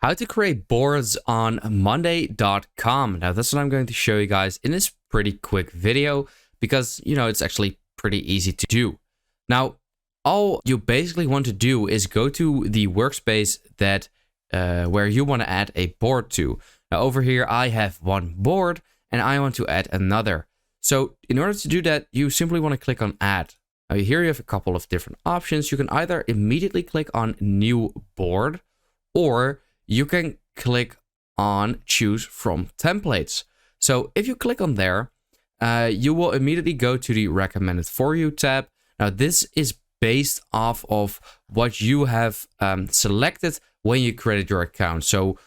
How to create boards on Monday.com. Now, that's what I'm going to show you guys in this pretty quick video because, it's actually pretty easy to do. Now, all you basically want to do is go to the workspace that where you want to add a board to. Now, over here, I have one board and I want to add another. So in order to do that, you simply want to click on Add. Now, here you have a couple of different options. You can either immediately click on New Board, or you can click on Choose from Templates. So if you click on there, you will immediately go to the Recommended For You tab. Now, this is based off of what you have selected when you created your account. So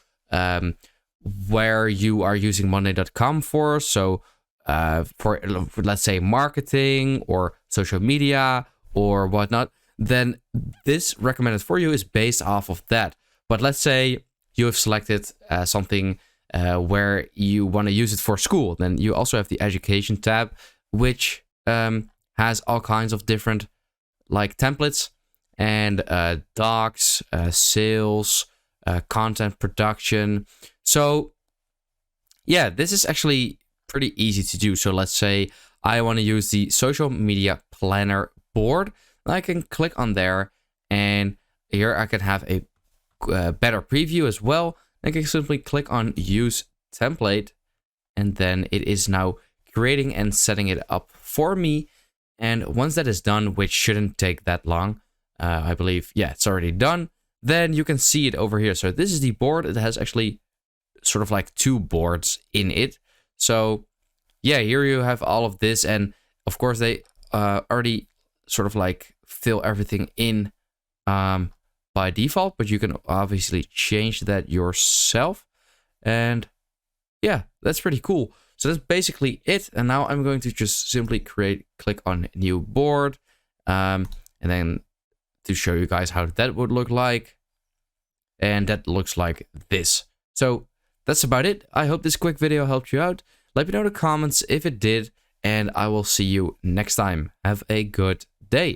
where you are using Monday.com for. So for, let's say, marketing or social media or whatnot, then this Recommended For You is based off of that. But let's say you have selected something where you want to use it for school. Then you also have the Education tab, which has all kinds of different templates and docs, sales, content production. So yeah, this is actually pretty easy to do. So let's say I want to use the social media planner board. I can click on there, and here I can have a better preview as well. I can simply click on Use Template, and then it is now creating and setting it up for me. And once that is done, which shouldn't take that long, I believe, yeah, it's already done, then you can see it over here. So this is the board. It has actually sort of like two boards in it. So yeah, here you have all of this, and of course they already sort of fill everything in by default, but you can obviously change that yourself. And yeah, that's pretty cool. So that's basically it. And now I'm going to just simply click on New Board, and then to show you guys how that would look like. And that looks like this. So that's about it. I hope this quick video helped you out. Let me know in the comments if it did, and I will see you next time. Have a good day.